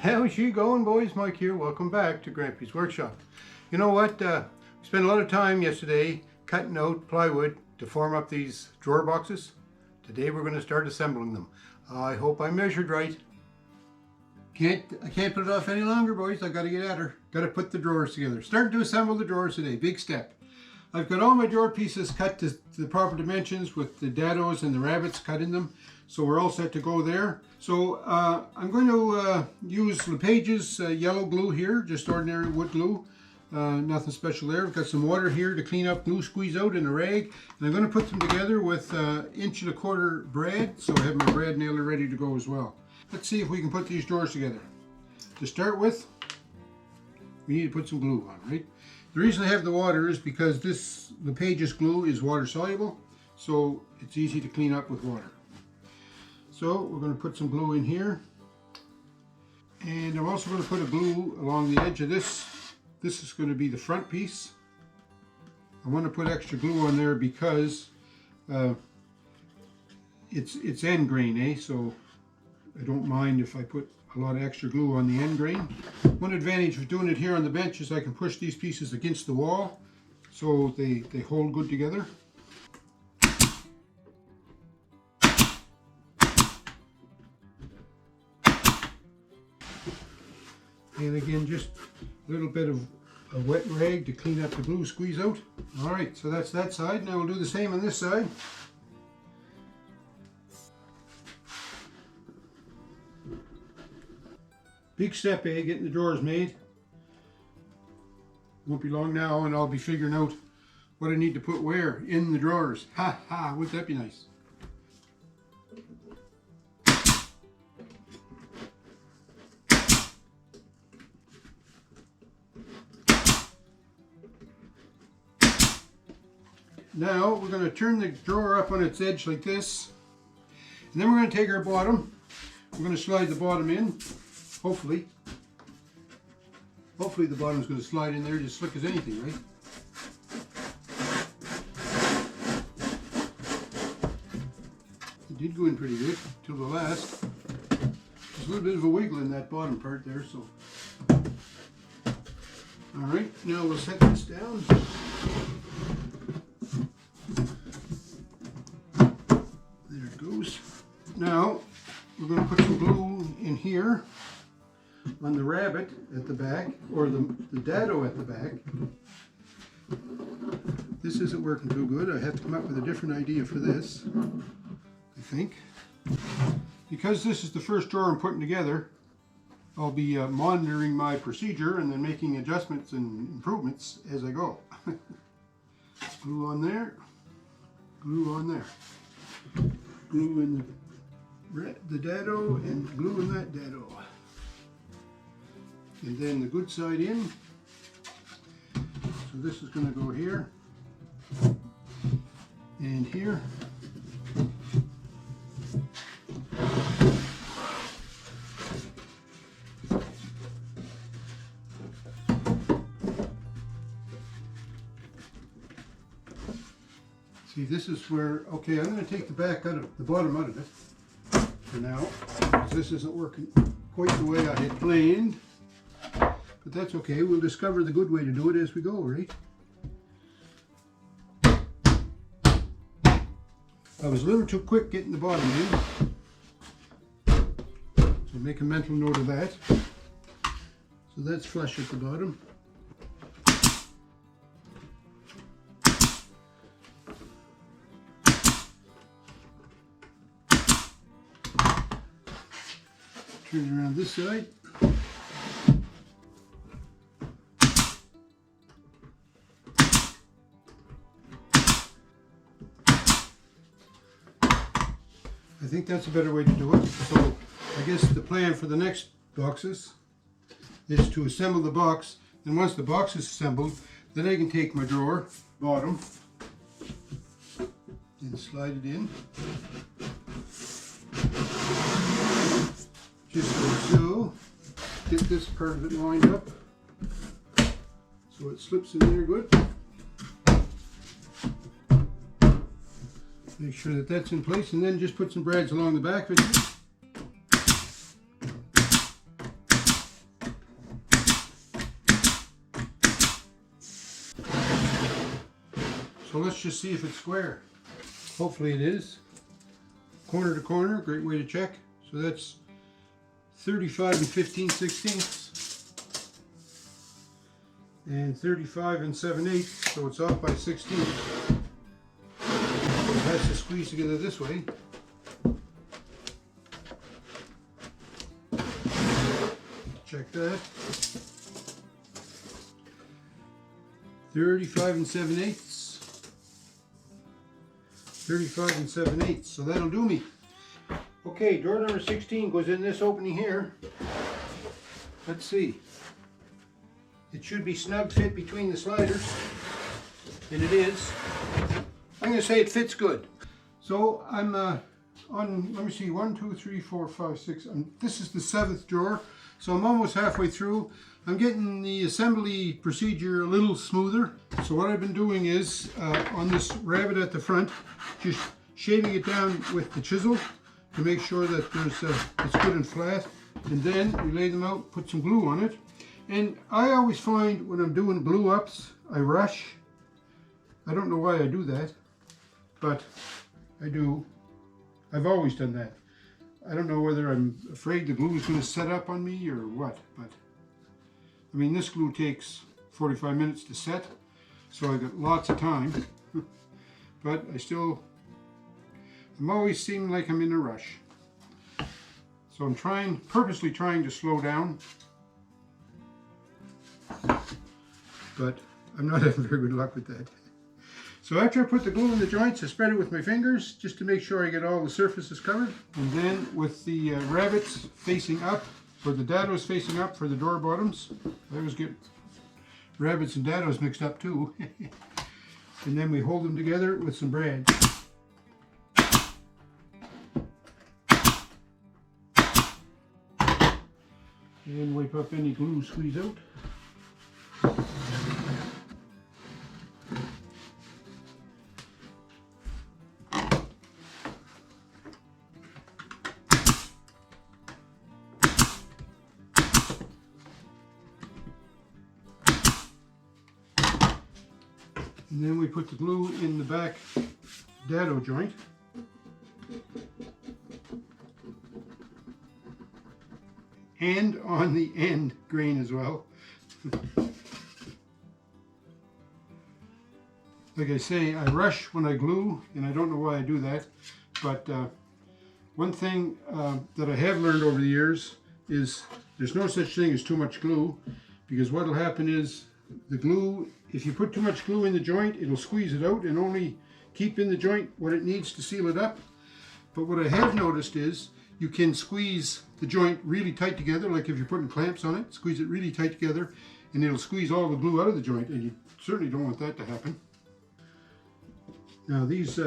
How's she going, boys? Mike here. Welcome back to Grampie's workshop. You know what? We spent a lot of time yesterday cutting out plywood to form up these drawer boxes. Today we're going to start assembling them. I hope I measured right. I can't put it off any longer, boys. I got to get at her. Got to put the drawers together. Starting to assemble the drawers today. Big step. I've got all my drawer pieces cut to the proper dimensions with the dados and the rabbits cut in them. So we're all set to go there. So I'm going to use LePage's yellow glue here, just ordinary wood glue. Nothing special there. I've got some water here to clean up glue squeeze out in a rag. And I'm going to put them together with 1.25" brad. So I have my brad nailer ready to go as well. Let's see if we can put these drawers together. To start with, we need to put some glue on, right? The reason I have the water is because this LePage's glue is water soluble, so it's easy to clean up with water. So we're going to put some glue in here, and I'm also going to put a glue along the edge of this. This is going to be the front piece. I want to put extra glue on there because it's end grain, eh? So I don't mind if I put a lot of extra glue on the end grain. One advantage of doing it here on the bench is I can push these pieces against the wall so they hold good together. And again, just a little bit of a wet rag to clean up the glue squeeze out. Alright, so that's that side. Now we'll do the same on this side. Big step, eh? Getting the drawers made. Won't be long now and I'll be figuring out what I need to put where in the drawers. Ha ha, wouldn't that be nice? Now we're going to turn the drawer up on its edge like this, and then we're going to take our bottom. We're going to slide the bottom in. Hopefully the bottom's going to slide in there just slick as anything, right? It did go in pretty good till the last. There's a little bit of a wiggle in that bottom part there, so. Alright, now we'll set this down. There it goes. Now we're going to put some glue in here on the rabbit at the back, or the dado at the back. This isn't working too good. I have to come up with a different idea for this, I think. Because this is the first drawer I'm putting together, I'll be monitoring my procedure and then making adjustments and improvements as I go. Glue on there, glue on there, glue in the dado and glue in that dado. And then the good side in. So this is going to go here and here. See, this is where, okay, I'm going to take the back out of the bottom out of it for now, because this isn't working quite the way I had planned. But that's okay, we'll discover the good way to do it as we go, right? I was a little too quick getting the bottom in, so make a mental note of that. So that's flush at the bottom. Turn it around this side. I think that's a better way to do it. So I guess the plan for the next boxes is to assemble the box, and once the box is assembled, then I can take my drawer bottom and slide it in. Just like so. Get this part of it lined up so it slips in there good. Make sure that that's in place, and then just put some brads along the back of it. So let's just see if it's square. Hopefully it is. Corner to corner, great way to check. So that's 35 15/16 and 35 7/8, so it's off by 16. It has to squeeze together this way. Check that. 35 7/8. 35 7/8, so that'll do me. Okay, door number 16 goes in this opening here. Let's see. It should be snug fit between the sliders, and it is. I'm going to say it fits good. So I'm on, let me see, 1, 2, 3, 4, 5, 6. This is the 7th drawer, so I'm almost halfway through. I'm getting the assembly procedure a little smoother. So what I've been doing is, on this rabbet at the front, just shaving it down with the chisel to make sure that it's good and flat. And then we lay them out, put some glue on it. And I always find when I'm doing glue ups, I rush. I don't know why I do that, but I do. I've always done that. I don't know whether I'm afraid the glue is going to set up on me or what, but I mean, this glue takes 45 minutes to set, so I've got lots of time, but I'm always seeming like I'm in a rush. So I'm purposely trying to slow down, but I'm not having very good luck with that. So after I put the glue in the joints, I spread it with my fingers just to make sure I get all the surfaces covered. And then with the rabbets facing up, or the dados facing up for the door bottoms, I always get rabbets and dados mixed up too. And then we hold them together with some brads. And wipe up any glue squeeze out. And then we put the glue in the back dado joint. And on the end grain as well. Like I say, I rush when I glue, and I don't know why I do that, but one thing that I have learned over the years is there's no such thing as too much glue, because what will happen is the glue, if you put too much glue in the joint, it'll squeeze it out and only keep in the joint what it needs to seal it up. But what I have noticed is you can squeeze the joint really tight together, like if you're putting clamps on it, squeeze it really tight together and it'll squeeze all the glue out of the joint, and you certainly don't want that to happen. Now these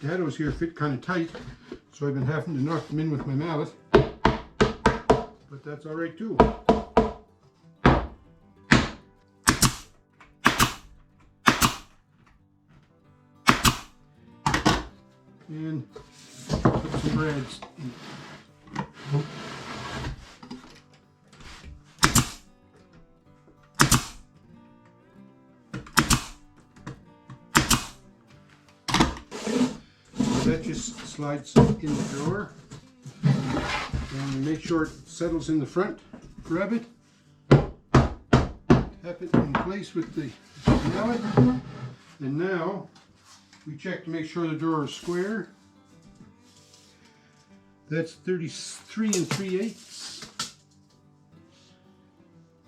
dados here fit kind of tight, so I've been having to knock them in with my mallet, but that's all right too. And put some brads in. So that just slides in the drawer, and make sure it settles in the front. Grab it, tap it in place with the mallet, and now we check to make sure the drawer is square. That's 33 3/8.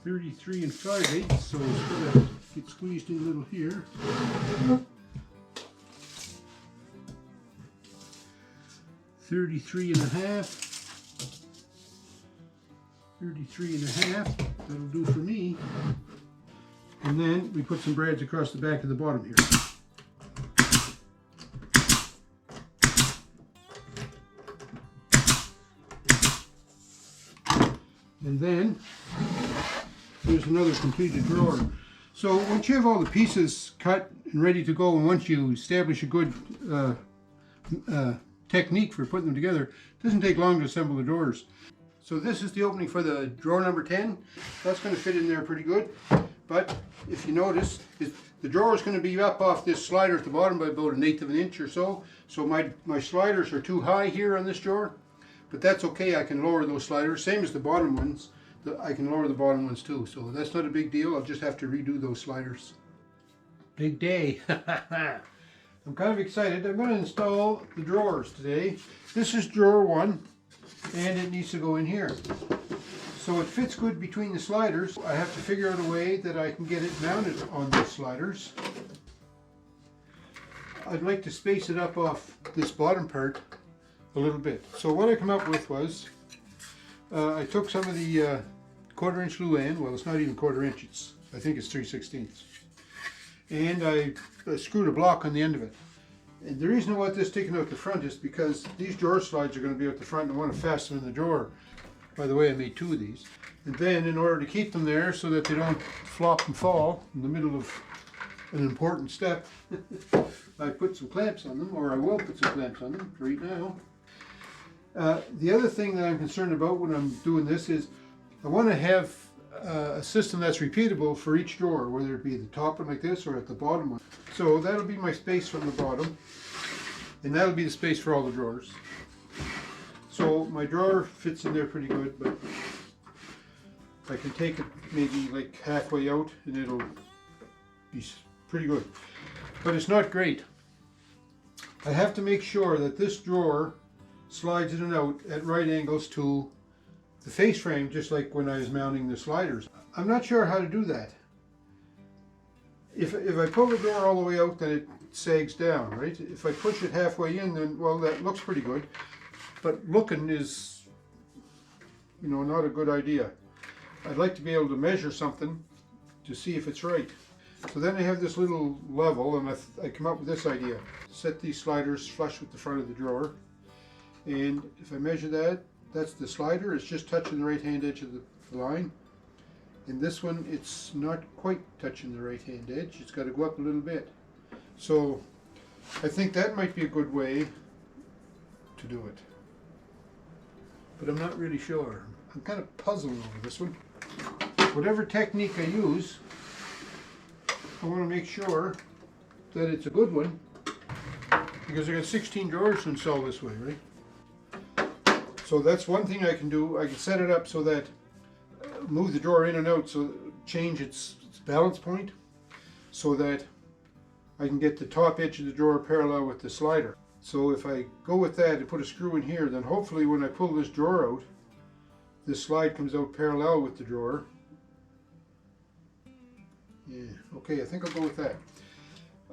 33 5/8, so it's going to get squeezed in a little here. 33 1/2. 33 1/2. That'll do for me. And then we put some brads across the back of the bottom here. And then here's another completed drawer. So once you have all the pieces cut and ready to go, and once you establish a good technique for putting them together, it doesn't take long to assemble the drawers. So this is the opening for the drawer number 10. That's going to fit in there pretty good. But if you notice, The drawer is going to be up off this slider at the bottom by about 1/8 of an inch or so. So my sliders are too high here on this drawer, but that's okay. I can lower those sliders, same as the bottom ones. I can lower the bottom ones too, so that's not a big deal. I'll just have to redo those sliders. Big day. I'm kind of excited. I'm going to install the drawers today. This is drawer 1, and it needs to go in here. So it fits good between the sliders. I have to figure out a way that I can get it mounted on those sliders. I'd like to space it up off this bottom part a little bit. So what I come up with was, I took some of the 1/4 inch Luan, well it's not even 1/4 inch, I think it's 3/16. And I screwed a block on the end of it. And the reason I want this sticking out the front is because these drawer slides are going to be out the front and I want to fasten them in the drawer. By the way, I made 2 of these. And then in order to keep them there so that they don't flop and fall in the middle of an important step, I put some clamps on them, or I will put some clamps on them right now. The other thing that I'm concerned about when I'm doing this is I want to have a system that's repeatable for each drawer, whether it be the top one like this or at the bottom one. So that'll be my space from the bottom, and that'll be the space for all the drawers. So my drawer fits in there pretty good, but I can take it maybe like halfway out and it'll be pretty good. But it's not great. I have to make sure that this drawer slides in and out at right angles to the face frame, just like when I was mounting the sliders. I'm not sure how to do that. If I pull the drawer all the way out, then it sags down, right? If I push it halfway in, then, well, that looks pretty good. But looking is, you know, not a good idea. I'd like to be able to measure something to see if it's right. So then I have this little level, and I come up with this idea. Set these sliders flush with the front of the drawer. And if I measure that, that's the slider. It's just touching the right-hand edge of the line. And this one, it's not quite touching the right-hand edge. It's got to go up a little bit. So I think that might be a good way to do it. But I'm not really sure. I'm kind of puzzling over this one. Whatever technique I use, I want to make sure that it's a good one, because I got 16 drawers to install this way, right? So that's one thing I can do. I can set it up so that, move the drawer in and out, so change its balance point, so that I can get the top edge of the drawer parallel with the slider. So if I go with that and put a screw in here, then hopefully when I pull this drawer out, this slide comes out parallel with the drawer. Yeah, okay, I think I'll go with that.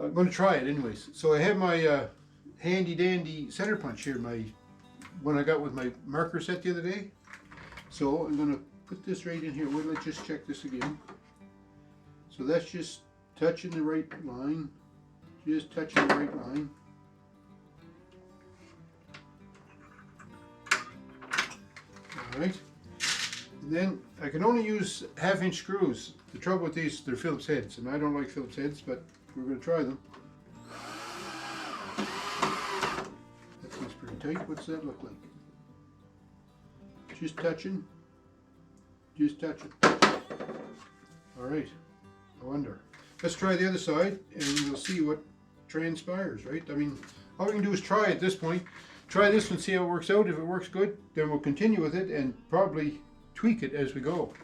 I'm going to try it anyways. So I have my handy dandy center punch here, my one I got with my marker set the other day. So I'm going to put this right in here. Wait, let's just check this again. So that's just touching the right line. Just touching the right line. Alright. And then I can only use 1/2 inch screws. The trouble with these, they're Phillips heads, and I don't like Phillips heads, but we're going to try them. That feels pretty tight. What's that look like? Just touching. Just touching. Alright. I wonder. Let's try the other side, and we'll see what transpires, right? I mean, all we can do is try at this point. Try this and see how it works out. If it works good, then we'll continue with it and probably tweak it as we go.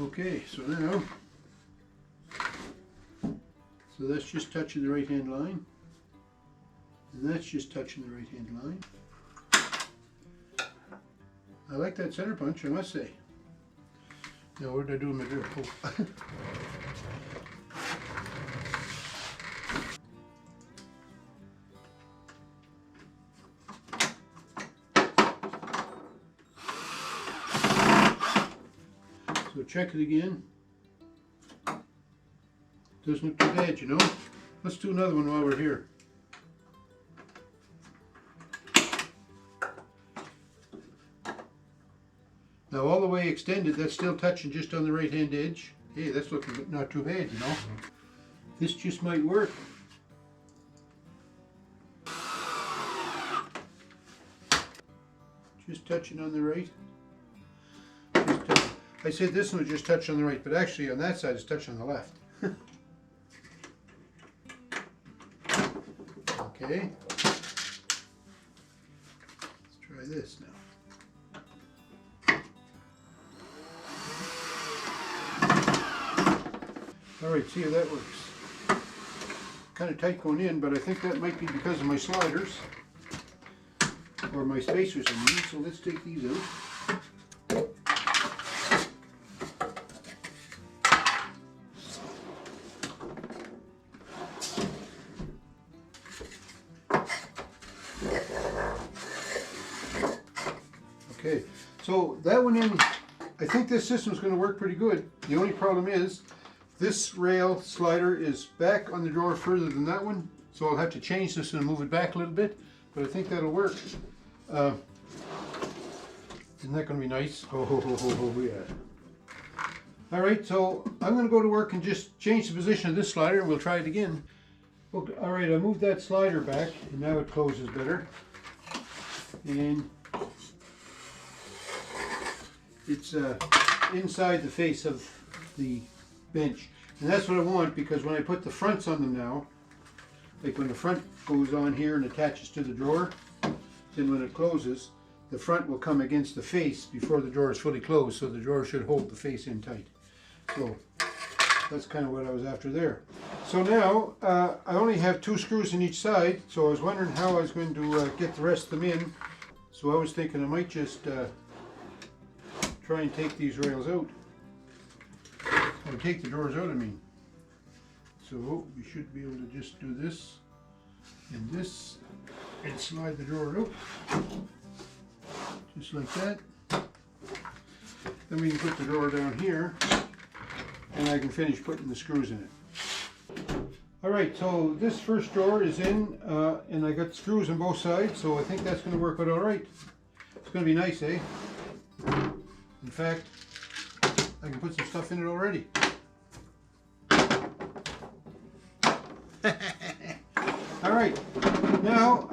Okay, so now, so that's just touching the right hand line, and that's just touching the right hand line. I like that center punch, I must say. Now, what did I do with my drill? Oh. So check it again. Doesn't look too bad, you know. Let's do another one while we're here. Now all the way extended, that's still touching just on the right hand edge. Hey, that's looking not too bad, you know. This just might work. Just touching on the right. I said this one would just touch on the right, but actually on that side it's touching on the left. Okay. Let's try this now. Alright, see how that works. Kind of tight going in, but I think that might be because of my sliders. Or my spacers, I mean. So let's take these out. Okay, so that went in. I think this system's going to work pretty good. The only problem is this rail slider is back on the drawer further than that one, so I'll have to change this and move it back a little bit, but I think that'll work. Isn't that going to be nice? Oh, yeah. Alright, so I'm going to go to work and just change the position of this slider and we'll try it again. Okay, alright, I moved that slider back and now it closes better. And it's inside the face of the bench. And that's what I want, because when I put the fronts on them now, like when the front goes on here and attaches to the drawer, then when it closes, the front will come against the face before the drawer is fully closed, so the drawer should hold the face in tight. So that's kind of what I was after there. So now I only have 2 screws in each side, so I was wondering how I was going to get the rest of them in. So I was thinking I might just try and take these rails out. Or take the drawers out, I mean. So we should be able to just do this and this and slide the drawer out. Just like that. Then we can put the drawer down here and I can finish putting the screws in it. Alright, so this first drawer is in and I got screws on both sides, so I think that's going to work out alright. It's going to be nice, eh? In fact, I can put some stuff in it already. Alright, now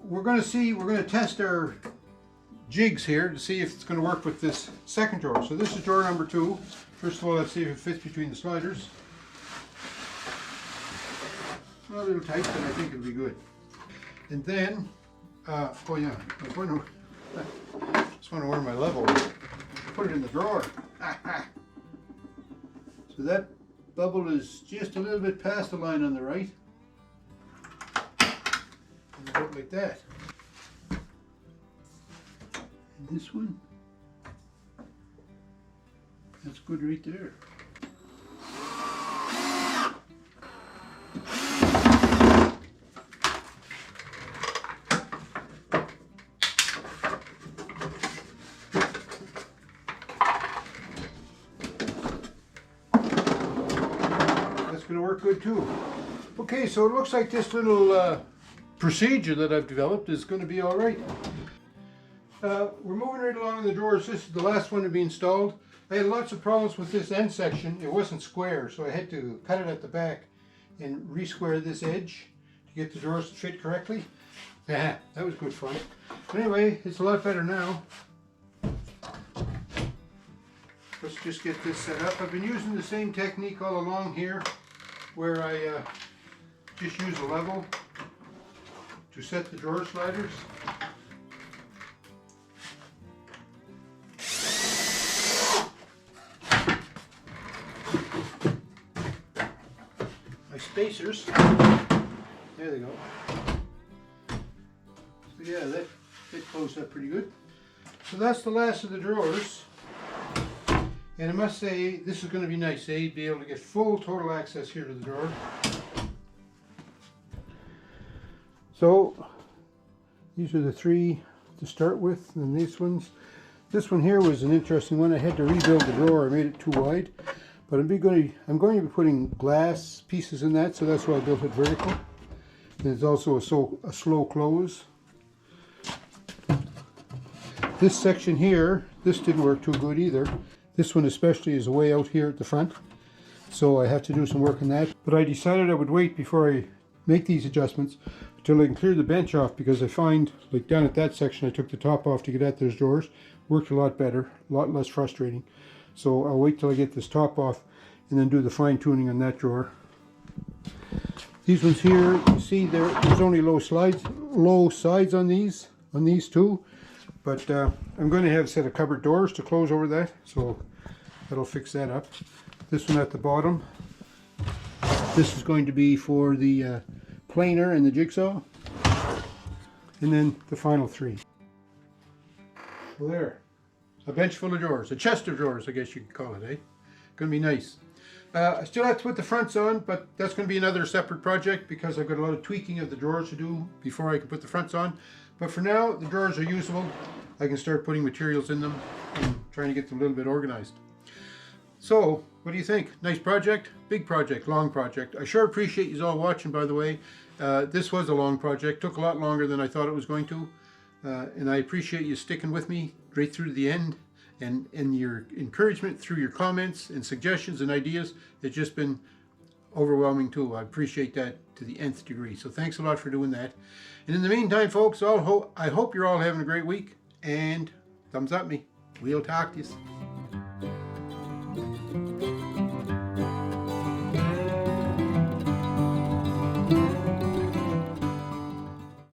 we're going to test our jigs here to see if it's going to work with this second drawer. So this is drawer number 2. First of all, let's see if it fits between the sliders. A little tight, but I think it'll be good. And then, oh yeah, I just want to wear my level. Put it in the drawer. So that bubble is just a little bit past the line on the right. And about like that. And this one, that's good right there. Going to work good too. Okay, so it looks like this little procedure that I've developed is going to be all right. We're moving right along in the drawers. This is the last one to be installed. I had lots of problems with this end section. It wasn't square, so I had to cut it at the back and re-square this edge to get the drawers to fit correctly. Yeah, that was good fun. But anyway, it's a lot better now. Let's just get this set up. I've been using the same technique all along here, where I just use a level to set the drawer sliders. My spacers, there they go. So yeah, that closed up pretty good. So that's the last of the drawers. And I must say, this is going to be nice, eh? Be able to get full total access here to the drawer. So, these are the 3 to start with, and these ones. This one here was an interesting one. I had to rebuild the drawer. I made it too wide. But I'm going to be putting glass pieces in that, so that's why I built it vertical. And it's also a slow close. This section here, this didn't work too good either. This one especially is way out here at the front, so I have to do some work on that. But I decided I would wait before I make these adjustments until I can clear the bench off, because I find, like down at that section, I took the top off to get at those drawers. Worked a lot better, a lot less frustrating. So I'll wait till I get this top off and then do the fine tuning on that drawer. These ones here, you see there's only low sides on these two, but I'm going to have a set of cupboard doors to close over that, so that'll fix that up. This one at the bottom, this is going to be for the planer and the jigsaw, and then the final three. Well, there, a bench full of drawers, a chest of drawers, I guess you could call it, eh? Going to be nice. I still have to put the fronts on, but that's going to be another separate project because I've got a lot of tweaking of the drawers to do before I can put the fronts on. But for now, the drawers are usable. I can start putting materials in them and trying to get them a little bit organized. So, what do you think? Nice project? Big project, long project. I sure appreciate you all watching, by the way. This was a long project. Took a lot longer than I thought it was going to. And I appreciate you sticking with me right through to the end. And your encouragement through your comments and suggestions and ideas has just been overwhelming too. I appreciate that to the nth degree. So thanks a lot for doing that. And in the meantime, folks, I hope you're all having a great week. And thumbs up me. We'll talk to you.